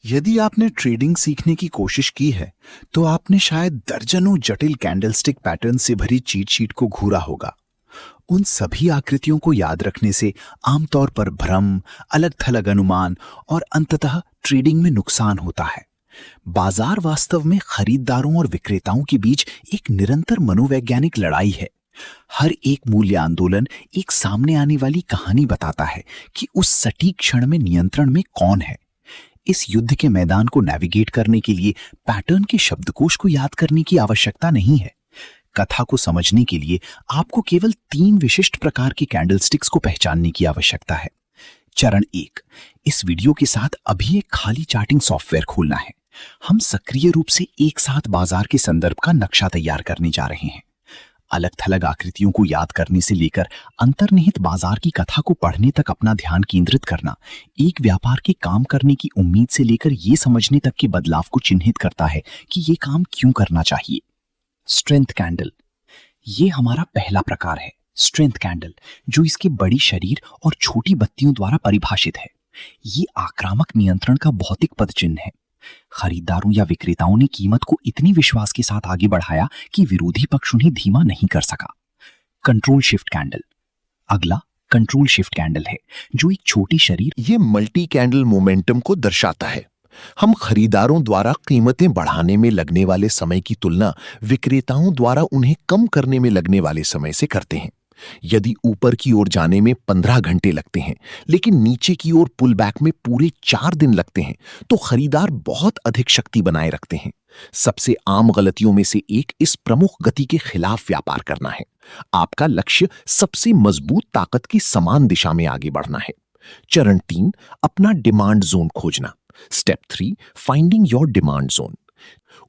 यदि आपने ट्रेडिंग सीखने की कोशिश की है, तो आपने शायद दर्जनों जटिल कैंडलस्टिक पैटर्न से भरी चीट शीट को घूरा होगा। उन सभी आकृतियों को याद रखने से आमतौर पर भ्रम, अलग-थलग अनुमान और अंततः ट्रेडिंग में नुकसान होता है। बाजार वास्तव में खरीदारों और विक्रेताओं के बीच एक निरंतर मनोवैज्ञानिक लड़ाई है। हर एक मूल्य आंदोलन एक सामने आने वाली कहानी बताता है कि उस सटीक क्षण में नियंत्रण में कौन है। इस युद्ध के मैदान को नेविगेट करने के लिए पैटर्न के शब्दकोश को याद करने की आवश्यकता नहीं है। कथा को समझने के लिए आपको केवल 3 विशिष्ट प्रकार के कैंडलस्टिक्स को पहचानने की आवश्यकता है। चरण 1, इस वीडियो के साथ अभी एक खाली चार्टिंग सॉफ्टवेयर खोलना है। हम सक्रिय रूप से एक साथ बाजार के संदर्भ का नक्शा तैयार करने जा रहे हैं। अलग थलग आकृतियों को याद करने से लेकर अंतर्निहित बाजार की कथा को पढ़ने तक अपना ध्यान केंद्रित करना एक व्यापार के काम करने की उम्मीद से लेकर ये समझने तक के बदलाव को चिन्हित करता है कि ये काम क्यों करना चाहिए। स्ट्रेंथ कैंडल, ये हमारा पहला प्रकार है। स्ट्रेंथ कैंडल, जो इसके बड़ी शरीर और छोटी बत्तियों द्वारा परिभाषित है। ये आक्रामक नियंत्रण का भौतिक पदचिन्ह है। खरीदारों या विक्रेताओं ने कीमत को इतनी विश्वास के साथ आगे बढ़ाया कि विरोधी पक्ष उन्हें धीमा नहीं कर सका। कंट्रोल शिफ्ट कैंडल, अगला कंट्रोल शिफ्ट कैंडल है, जो एक छोटी शरीर ये मल्टी कैंडल मोमेंटम को दर्शाता है। हम खरीदारों द्वारा कीमतें बढ़ाने में लगने वाले समय की तुलना विक्रेताओं द्वारा उन्हें कम करने में लगने वाले समय से करते हैं। यदि ऊपर की ओर जाने में 15 घंटे लगते हैं, लेकिन नीचे की ओर पुल बैक में पूरे 4 दिन लगते हैं, तो खरीदार बहुत अधिक शक्ति बनाए रखते हैं। सबसे आम गलतियों में से एक इस प्रमुख गति के खिलाफ व्यापार करना है। आपका लक्ष्य सबसे मजबूत ताकत की समान दिशा में आगे बढ़ना है। चरण 3, अपना डिमांड जोन खोजना। Step 3, finding your demand zone.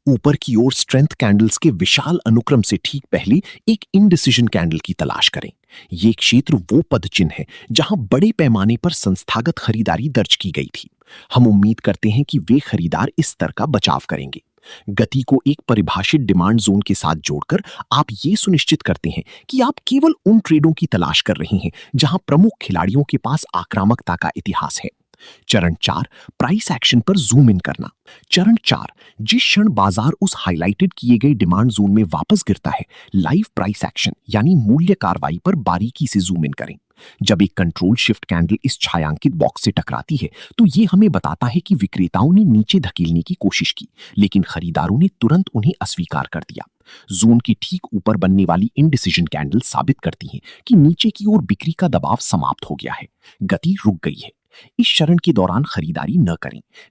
ऊपर की ओर स्ट्रेंथ कैंडल्स के विशाल अनुक्रम से ठीक पहले एक इनडिसीजन कैंडल की तलाश करें। ये क्षेत्र वो पदचिन्ह है जहां बड़े पैमाने पर संस्थागत खरीदारी दर्ज की गई थी। हम उम्मीद करते हैं कि वे खरीदार इस स्तर का बचाव करेंगे। गति को एक परिभाषित डिमांड जोन के साथ जोड़कर आप ये सुनिश्चित करते हैं कि आप केवल उन ट्रेडों की तलाश कर रहे हैं जहां प्रमुख खिलाड़ियों के पास आक्रामकता का इतिहास है। चरण 4, प्राइस एक्शन पर जूम इन करना। चरण 4, जिस क्षण बाजार उस हाइलाइटेड किए गए डिमांड जोन में वापस गिरता है, लाइव प्राइस एक्शन यानी मूल्य कार्रवाई पर बारीकी से जूम इन करें। जब एक कंट्रोल शिफ्ट कैंडल इस छायांकित बॉक्स से टकराती है, तो ये हमें बताता है कि विक्रेताओं ने नीचे धकेलने की कोशिश की, लेकिन खरीदारों ने तुरंत उन्हें अस्वीकार कर दिया। जोन की ठीक ऊपर बनने वाली इनडिसीजन कैंडल साबित करती है कि नीचे की ओर बिक्री का दबाव समाप्त हो गया है, गति रुक गई है। इस चरण के दौरान खरीदारी न करें।